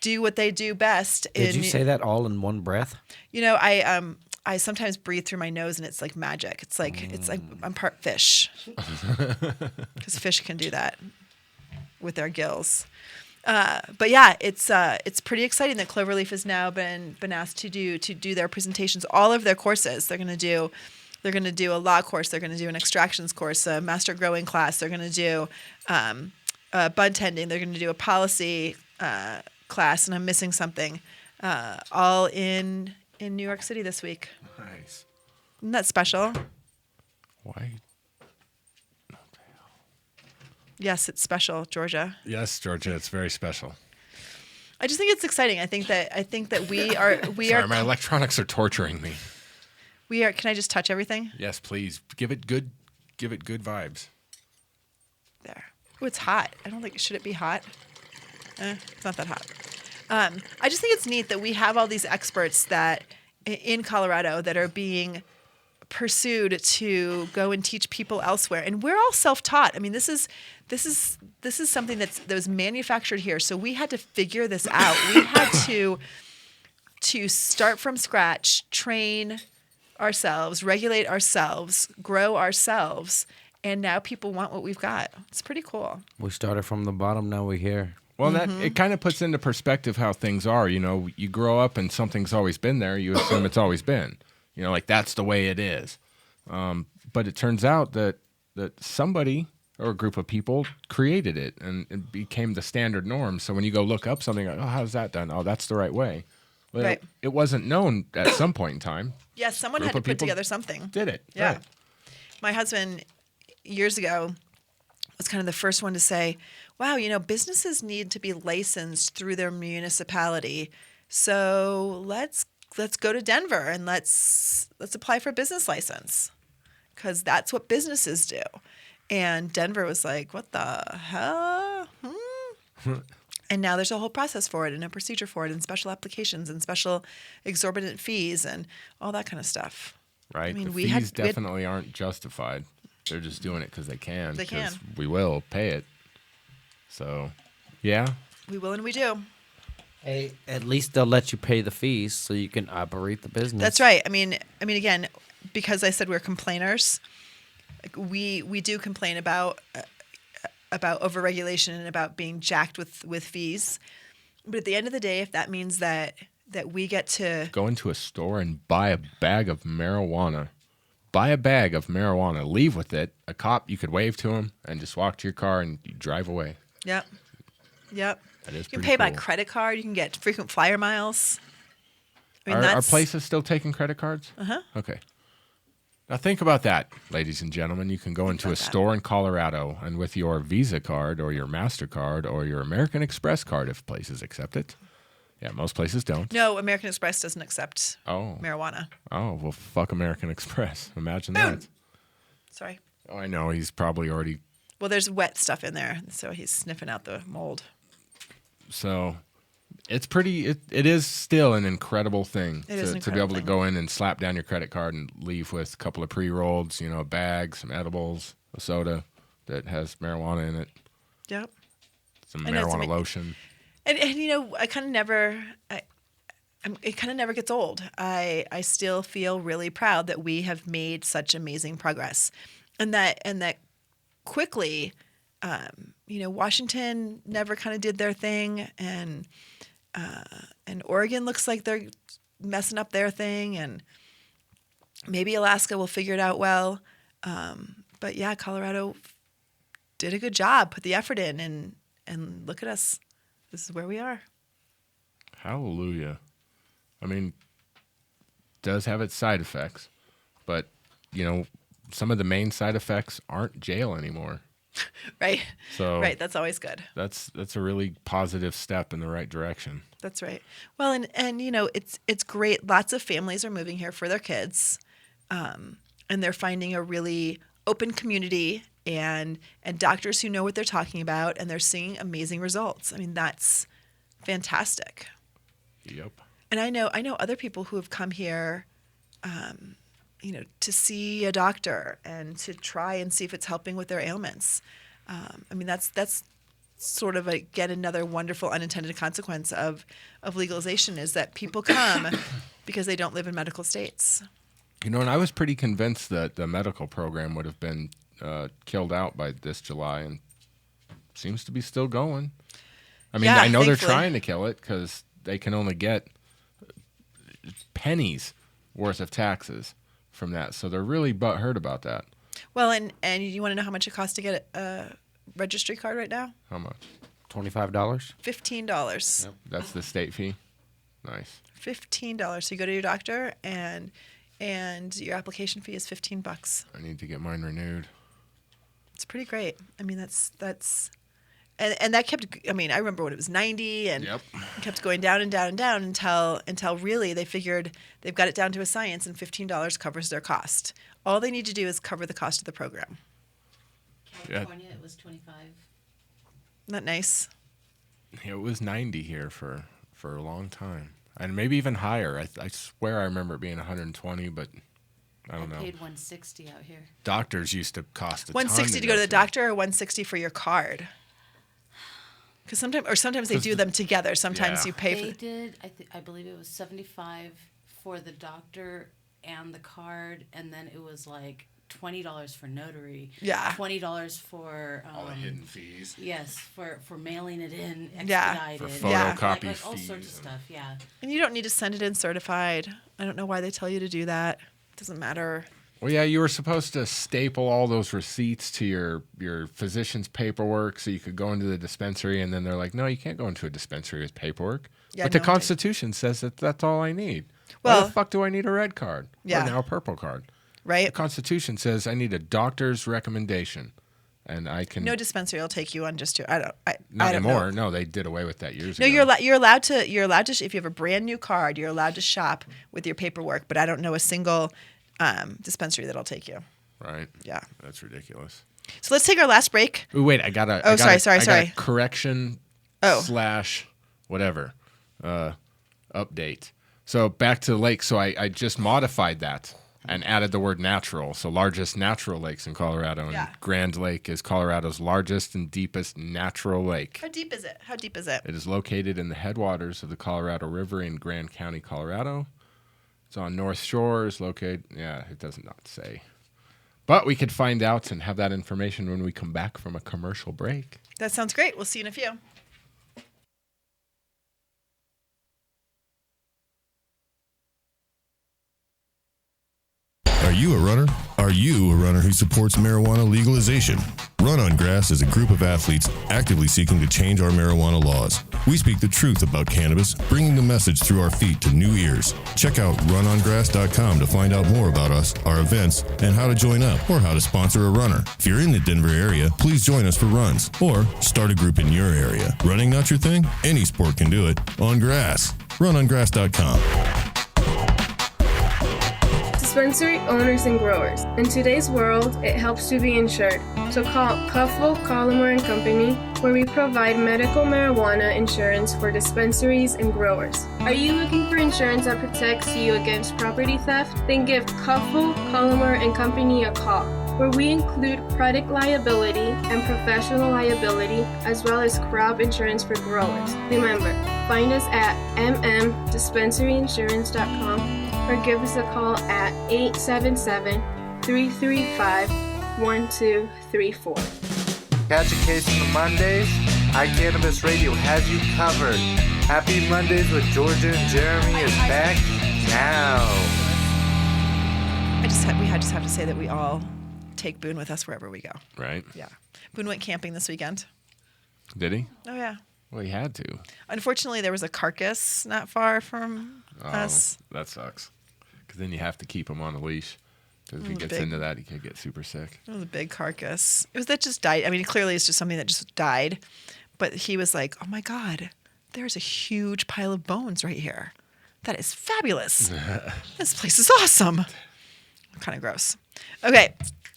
do what they do best. Did you say that all in one breath? You know, I sometimes breathe through my nose and it's like magic. It's like I'm part fish, because fish can do that with their gills. But yeah, it's pretty exciting that Cloverleaf has now been asked to do their presentations, all of their courses. They're going to do a law course. They're going to do an extractions course, a master growing class. They're going to do bud tending. They're going to do a policy class, and I'm missing something. All in New York City this week. Nice. Isn't that special? Why? Yes, it's special, Georgia. Yes, Georgia, it's very special. I just think it's exciting. I think that we are Sorry, my electronics are torturing me. we are. Can I just touch everything? Yes, please give it good give it good vibes. There. Oh, it's hot. I don't think, should it be hot? It's not that hot. I just think it's neat that we have all these experts that in Colorado that are being pursued to go and teach people elsewhere, and we're all self-taught. I mean, this is something that was manufactured here, so we had to figure this out. We had to start from scratch, train ourselves, regulate ourselves, grow ourselves, and now people want what we've got. It's pretty cool. We started from the bottom, now we're here. Well, that it kind of puts into perspective how things are. You know, you grow up and something's always been there. You assume it's always been. You know, like that's the way it is. But it turns out that somebody or a group of people created it and it became the standard norm. So when you go look up something, like, oh, how's that done? Oh, that's the right way. Well, Right. it wasn't known at some point in time. Yes, someone Group had to of put people together something. Did it? Yeah. Right. My husband, years ago, was kind of the first one to say, wow, you know, businesses need to be licensed through their municipality. So let's go to Denver and let's apply for a business license because that's what businesses do. And Denver was like, what the hell? And now there's a whole process for it and a procedure for it and special applications and special exorbitant fees and all that kind of stuff. Right. I mean, the we fees had definitely aren't justified. They're just doing it because they can. They can. 'cause we will pay it. So, yeah. We will and we do. Hey, at least they'll let you pay the fees so you can operate the business. That's right. I mean, again, because I said we're complainers, we do complain about overregulation and about being jacked with fees. But at the end of the day, if that means that we get to Go into a store and buy a bag of marijuana. Buy a bag of marijuana. Leave with it. A cop, you could wave to him and just walk to your car and you drive away. Yep. That is You can pretty pay by cool. credit card. You can get frequent flyer miles. I mean, Are that's places still taking credit cards? Uh-huh. Okay. Now think about that, ladies and gentlemen. You can go into a about that. store in Colorado and with your Visa card or your MasterCard or your American Express card, if places accept it. Yeah, most places don't. No, American Express doesn't accept Oh. marijuana. Oh, well, fuck American Express. Imagine Boom. that. Sorry. Oh, I know. He's probably already... Well, there's wet stuff in there, so he's sniffing out the mold. So it's pretty... It is still an incredible thing It is an to be able incredible to thing. go in and slap down your credit card and leave with a couple of pre-rolls, a bag, some edibles, a soda that has marijuana in it, Yep. some I know, it's marijuana lotion. And I kind of never, it kind of never gets old. I still feel really proud that we have made such amazing progress, and that quickly, Washington never kind of did their thing, and Oregon looks like they're messing up their thing, and maybe Alaska will figure it out well, but yeah, Colorado did a good job, put the effort in, and look at us. This is where we are. Hallelujah. I mean, does have its side effects, but, some of the main side effects aren't jail anymore. Right. So right. That's always good. That's a really positive step in the right direction. That's right. Well, and it's great. Lots of families are moving here for their kids, and they're finding a really open community and doctors who know what they're talking about, and they're seeing amazing results. I mean, that's fantastic. Yep. And I know other people who have come here, to see a doctor and to try and see if it's helping with their ailments. I mean, that's sort of another wonderful unintended consequence of legalization is that people come because they don't live in medical states. And I was pretty convinced that the medical program would have been killed out by this July, and seems to be still going. I mean, Yeah, I know they're thankfully. trying to kill it because they can only get pennies worth of taxes from that, so they're really butthurt about that. Well, and you want to know how much it costs to get a registry card right now? How much? $25. $15. That's the state fee? Nice. $15. So you go to your doctor and your application fee is $15. I need to get mine renewed. It's pretty great. I mean, that's And that kept, I mean, I remember when it was 90 and it kept going down and down and down until really they figured they've got it down to a science and $15 covers their cost. All they need to do is cover the cost of the program. California, it was 25. Isn't that nice? It was 90 here for a long time. And maybe even higher. I swear I remember it being 120, but I don't know. I paid 160 out here. Doctors used to cost a 160 ton to go to the doctor or 160 for your card? Because sometimes they do them together. Sometimes you pay for. They did. I believe it was 75 for the doctor and the card, and then it was like $20 for notary. Yeah. $20 for all the hidden fees. Yes, for mailing it in Yeah. expedited. For photocopy like all fees sorts of stuff. Yeah. And you don't need to send it in certified. I don't know why they tell you to do that. It doesn't matter. Well, yeah, you were supposed to staple all those receipts to your physician's paperwork so you could go into the dispensary, and then they're like, no, you can't go into a dispensary with paperwork. Yeah, but the no, Constitution says that that's all I need. Well, why the fuck do I need a red card? Yeah. Or now a purple card? Right? The Constitution says I need a doctor's recommendation, and I can... No dispensary will take you on just to, Not I don't anymore. know. No, they did away with that years No, ago. you're allowed to, if you have a brand new card, you're allowed to shop with your paperwork, but I don't know a single dispensary that'll take you. Right? Yeah. That's ridiculous. So let's take our last break. Ooh, wait, I got a... Oh, I got a sorry. correction / whatever update. So back to lake. So I just modified that and added the word natural. So largest natural lakes in Colorado. And Grand Lake is Colorado's largest and deepest natural lake. How deep is it? It is located in the headwaters of the Colorado River in Grand County, Colorado. It's on North Shore. Is located... Yeah, it does not say. But we could find out and have that information when we come back from a commercial break. That sounds great. We'll see you in a few. Are you a runner? Are you a runner who supports marijuana legalization? Run on Grass is a group of athletes actively seeking to change our marijuana laws. We speak the truth about cannabis, bringing the message through our feet to new ears. Check out runongrass.com to find out more about us, our events, and how to join up or how to sponsor a runner. If you're in the Denver area, please join us for runs or start a group in your area. Running not your thing? Any sport can do it. On grass. Runongrass.com. Dispensary owners and growers. In today's world, it helps to be insured. So call Cuffville, Collimore and Company, where we provide medical marijuana insurance for dispensaries and growers. Are you looking for insurance that protects you against property theft? Then give Cuffville, Collimore and Company a call, where we include product liability and professional liability, as well as crop insurance for growers. Remember, find us at mmdispensaryinsurance.com or give us a call at 877-335-1234. Catch a case on the Mondays? iCannabis Radio has you covered. Happy Mondays with Georgia and Jeremy is back now. We just have to say that we all take Boone with us wherever we go. Right? Yeah. Boone went camping this weekend. Did he? Oh, yeah. Well, he had to. Unfortunately, there was a carcass not far from us. That sucks. Because then you have to keep him on a leash. Because if he gets into that, he could get super sick. It was a big carcass. It was that just died. I mean, clearly it's just something that just died. But he was like, oh, my God, there's a huge pile of bones right here. That is fabulous. This place is awesome. Kind of gross. Okay.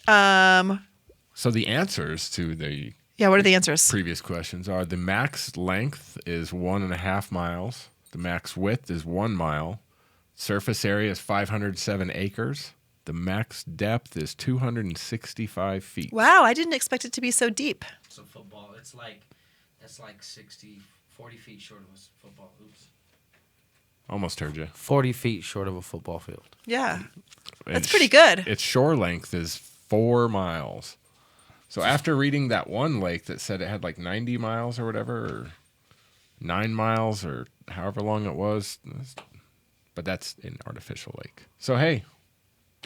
So the answers to the what are the answers? Previous questions are: the max length is 1.5 miles. The max width is 1 mile. Surface area is 507 acres. The max depth is 265 feet. Wow, I didn't expect it to be so deep. So football, that's like 40 feet short of a football. Oops. Almost heard you. 40 feet short of a football field. Yeah. And That's pretty good. Its shore length is 4 miles. So after reading that one lake that said it had like 90 miles or whatever, or 9 miles or however long it was, but that's an artificial lake. So hey,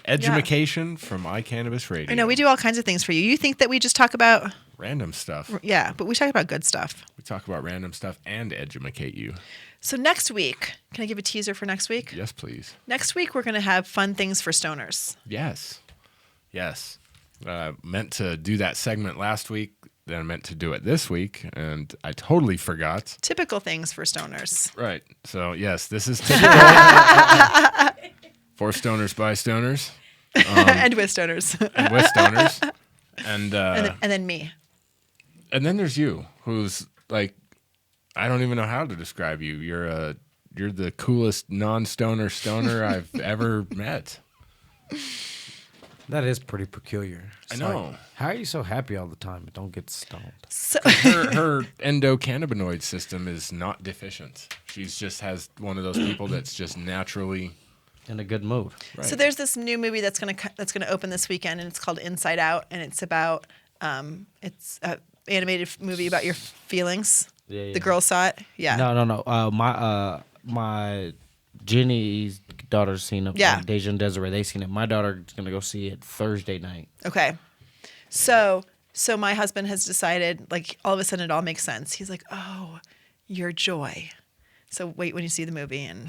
edumacation from iCannabis Radio. I know, we do all kinds of things for you. You think that we just talk about random stuff. Yeah, but we talk about good stuff. We talk about random stuff and edumacate you. So next week, can I give a teaser for next week? Yes, please. Next week, we're going to have fun things for stoners. Yes. Meant to do that segment last week. that I meant to do it this week, and I totally forgot. Typical things for stoners. Right. So, yes, this is typical for stoners by stoners. And with stoners. And with stoners. And then me. And then there's you, who's like, I don't even know how to describe you. You're the coolest non-stoner stoner I've ever met. That is pretty peculiar. I know. How are you so happy all the time but don't get stoned? So her endocannabinoid system is not deficient. She's just has one of those people that's just naturally in a good mood. Right. So there's this new movie that's gonna open this weekend, and it's called Inside Out, and it's about it's an animated movie about your feelings. Yeah. The girls saw it. Yeah. No. My Jenny's daughter's seen it. Yeah. Deja and Desiree, they seen it. My daughter's gonna go see it Thursday night. Okay. So my husband has decided, like, all of a sudden it all makes sense. He's like, oh, you're Joy. So wait when you see the movie, and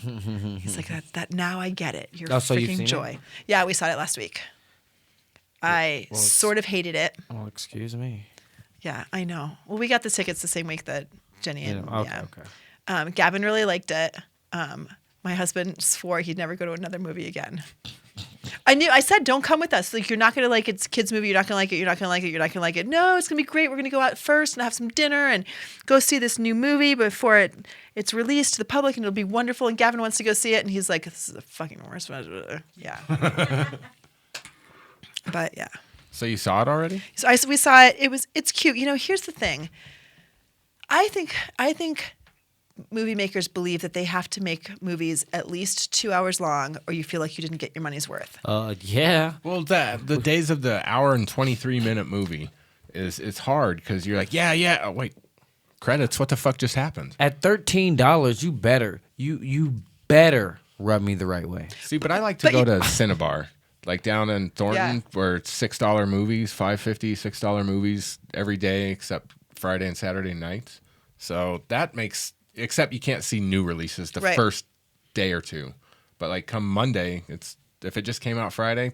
he's like, that now I get it. You're so you've freaking seen Joy. it? Yeah, we saw it last week. I sort of hated it. Oh, excuse me. Yeah, I know. Well, we got the tickets the same week that Jenny and Okay. Gavin really liked it. My husband swore he'd never go to another movie again. I said, don't come with us. Like, you're not going to like it. It's a kid's movie. You're not going to like it. You're not going to like it. You're not going to like it. No, it's going to be great. We're going to go out first and have some dinner and go see this new movie before it's released to the public, and it'll be wonderful. And Gavin wants to go see it, and he's like, this is the fucking worst. Yeah. But yeah. So you saw it already? So we saw it. It's cute. You know, here's the thing. I think movie makers believe that they have to make movies at least 2 hours long, or you feel like you didn't get your money's worth. Yeah. Well, the days of the hour and 23-minute movie it's hard because you're like, yeah. Oh, wait, credits. What the fuck just happened? At $13, you better rub me the right way. See, but I like to go to Cinebar, like down in Thornton, where it's $6 movies, $5.50, $6 movies every day except Friday and Saturday nights. So that makes. Except you can't see new releases the first day or two. But like come Monday, if it just came out Friday,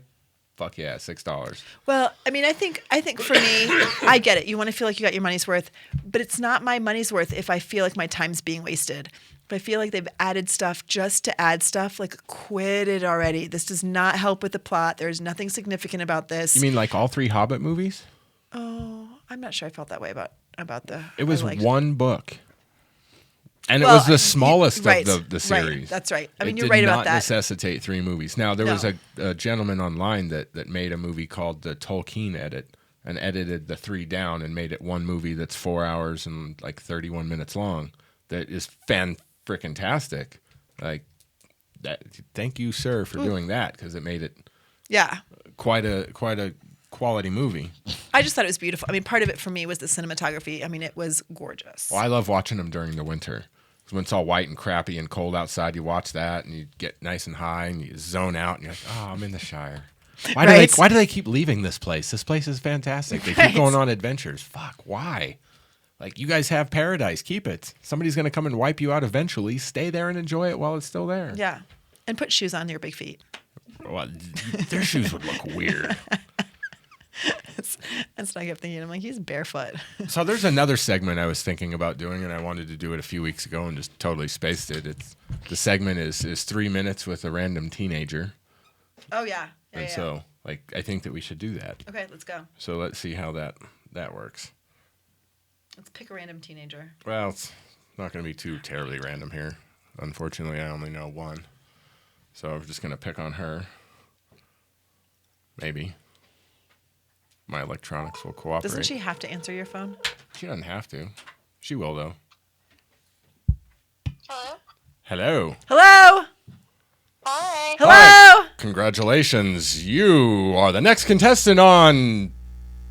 fuck yeah, $6. Well, I mean, I think for me, I get it. You want to feel like you got your money's worth, but it's not my money's worth if I feel like my time's being wasted. If I feel like they've added stuff just to add stuff, like, quit it already. This does not help with the plot. There's nothing significant about this. You mean like all 3 Hobbit movies? Oh, I'm not sure I felt that way about the. It was one book. And it was the smallest of the series. Right. That's right. I mean, it you're right about did not that. necessitate 3 movies. Now, there was a gentleman online that made a movie called the Tolkien Edit and edited the 3 down and made it one movie that's 4 hours and like 31 minutes long. That is fan-frickin-tastic. Like, that. Thank you, sir, for doing that, because it made it quite a quality movie. I just thought it was beautiful. I mean, part of it for me was the cinematography. I mean, it was gorgeous. Well, I love watching them during the winter. When it's all white and crappy and cold outside, you watch that and you get nice and high and you zone out and you're like, oh, I'm in the Shire. Why do they keep leaving this place? This place is fantastic. They keep going on adventures. Fuck, why? Like, you guys have paradise. Keep it. Somebody's going to come and wipe you out eventually. Stay there and enjoy it while it's still there. Yeah. And put shoes on your big feet. Well, their shoes would look weird. That's what I kept thinking. I'm like, he's barefoot. So there's another segment I was thinking about doing, and I wanted to do it a few weeks ago and just totally spaced it. The segment is 3 minutes with a random teenager. Oh, yeah. So, like, I think that we should do that. Okay, let's go. So let's see how that works. Let's pick a random teenager. Well, it's not going to be too terribly random here. Unfortunately, I only know one. So I'm just going to pick on her. Maybe. My electronics will cooperate. Doesn't she have to answer your phone? She doesn't have to. She will, though. Hello? Hello? Hi. Hello? Hi. Congratulations. You are the next contestant on...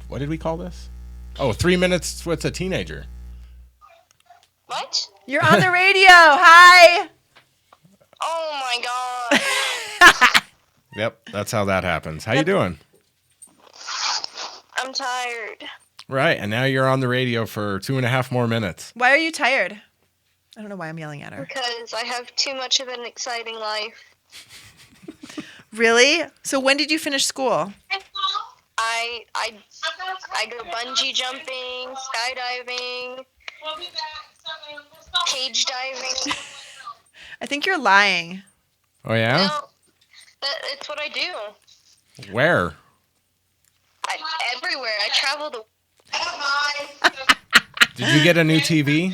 What did we call this? Oh, 3 minutes with a teenager. What? You're on the radio. Hi. Oh, my God. Yep, that's how that happens. How you doing? I'm tired. Right, and now you're on the radio for 2.5 more minutes. Why are you tired? I don't know why I'm yelling at her. Because I have too much of an exciting life. Really? So when did you finish school? I go bungee jumping, skydiving, cage diving. I think you're lying. Oh yeah? No, it's what I do. Where? Everywhere. I travel the. Did you get a new TV?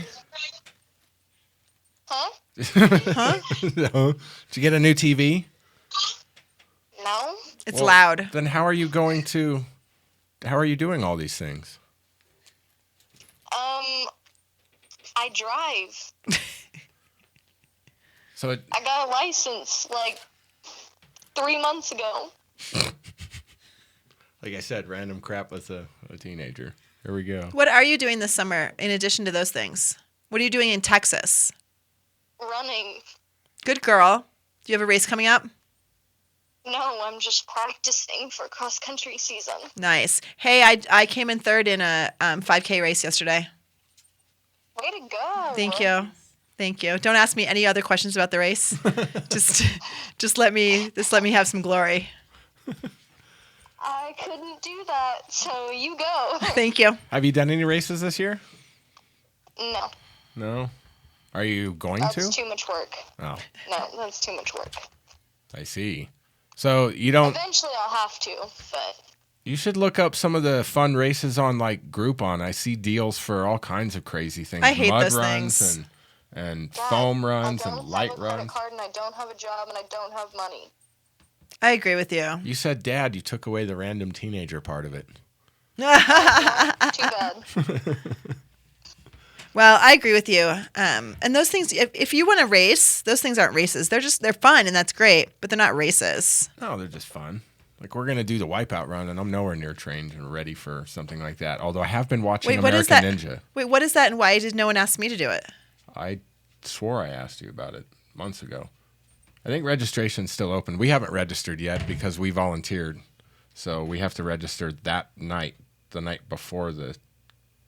Huh? Huh? No. Did you get a new TV? No. It's loud. Then how are you doing all these things? I drive. So I got a license like 3 months ago. like I said, random crap with a teenager. Here we go. What are you doing this summer in addition to those things? What are you doing in Texas? Running. Good girl. Do you have a race coming up? No, I'm just practicing for cross country season. Nice. Hey, I came in third in a 5K race yesterday. Way to go. Thank you. Thank you. Don't ask me any other questions about the race. just let me have some glory. I couldn't do that, so you go. Thank you. Have you done any races this year? No. No. Are you going to? That's too much work. Oh, No, that's too much work. I see. So you don't. Eventually I'll have to, but. You should look up some of the fun races on like Groupon. I see deals for all kinds of crazy things. I hate Mud those runs things. and Dad, foam runs I and don't light have a credit runs. card and I don't have a job and I don't have money. I agree with you. You said, Dad, you took away the random teenager part of it. Too bad. Well, I agree with you. And those things, if you want to race, those things aren't races. They're fun and that's great, but they're not races. No, they're just fun. Like we're gonna do the Wipeout run, and I'm nowhere near trained and ready for something like that. Although I have been watching What is American that? Ninja. Wait, what is that and why did no one ask me to do it? I swore I asked you about it months ago. I think registration's still open. We haven't registered yet because we volunteered. So we have to register that night, the night before the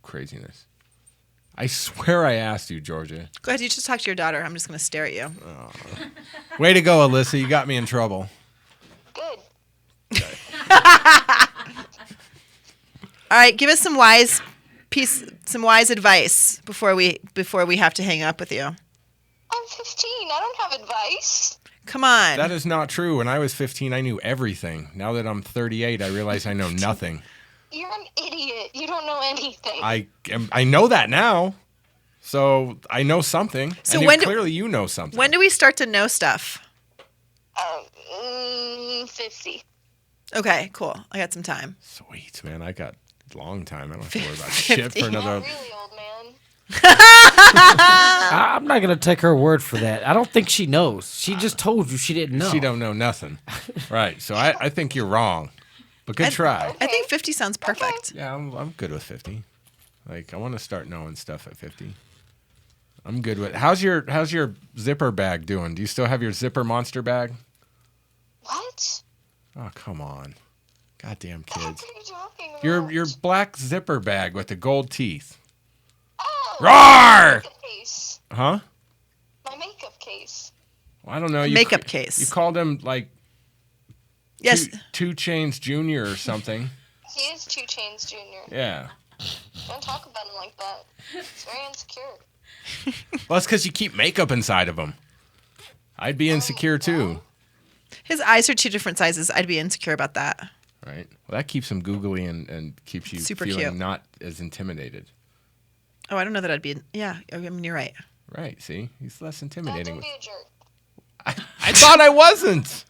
craziness. I swear I asked you, Georgia. Go ahead, you just talk to your daughter. I'm just going to stare at you. Way to go, Alyssa. You got me in trouble. Good. All right, give us some wise advice before we have to hang up with you. I'm 15. I don't have advice. Come on. That is not true. When I was 15, I knew everything. Now that I'm 38, I realize I know nothing. You're an idiot. You don't know anything. I know that now. So I know something. So and when clearly you know something. When do we start to know stuff? 50. Okay, cool. I got some time. Sweet, man. I got a long time. I don't have to worry about shit for another. Not really, old man. I'm not gonna take her word for that. I don't think she knows. She just told you she didn't know. She don't know nothing. Right. So I think you're wrong. But good try. I think 50 sounds perfect. Yeah, I'm good with 50. Like I want to start knowing stuff at 50. I'm good with. How's your zipper bag doing? Do you still have your zipper monster bag? What? Oh, come on. Goddamn kids. What are you talking about? Your black zipper bag with the gold teeth. Oh, Roar! makeup case. Huh? My makeup case. Well, I don't know. Makeup case. You called him like Yes. Two Chains Jr. or something. He is 2 Chains Jr. Yeah. Don't talk about him like that. He's very insecure. Well, it's because you keep makeup inside of him. I'd be insecure too. His eyes are 2 different sizes. I'd be insecure about that. Right. Well, that keeps him googly and keeps you Super feeling cute. not as intimidated. Oh, I don't know that I'd be. Yeah, I mean, you're right. Right. See, he's less Dad, intimidating. don't be a jerk. I thought I wasn't.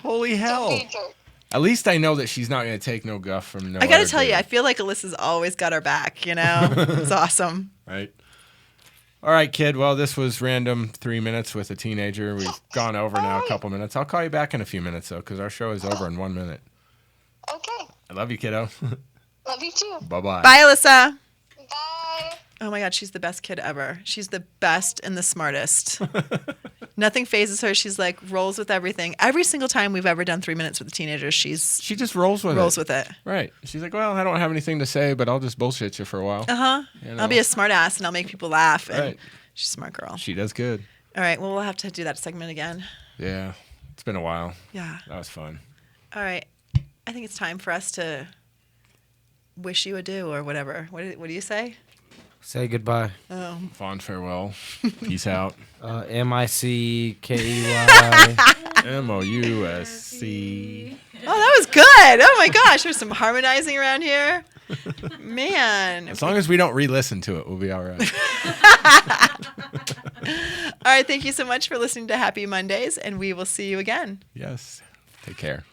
Holy Don't hell. be a jerk. At least I know that she's not going to take no guff from no. I got to other tell you, dude. I feel like Alyssa's always got our back, you know? It's awesome. Right. All right, kid. Well, this was random 3 minutes with a teenager. We've gone over now a couple minutes. I'll call you back in a few minutes, though, because our show is over in 1 minute. Okay. I love you, kiddo. Love you too. Bye-bye. Bye, Alyssa. Bye. Oh my God, she's the best kid ever. She's the best and the smartest. Nothing phases her. She's like rolls with everything. Every single time we've ever done 3 minutes with a teenager, she just rolls with it. Right. She's like, well, I don't have anything to say, but I'll just bullshit you for a while. Uh-huh. You know? I'll be a smart ass and I'll make people laugh. And Right. she's a smart girl. She does good. All right. Well, we'll have to do that segment again. Yeah. It's been a while. Yeah. That was fun. All right. I think it's time for us to wish you adieu or whatever. What do you say? Say goodbye. Oh. Fond farewell. Peace out. MICKEY. MOUSC. Oh, that was good. Oh my gosh, there's some harmonizing around here. Man. As long as we don't re-listen to it, we'll be all right. All right, thank you so much for listening to Happy Mondays, and we will see you again. Yes. Take care.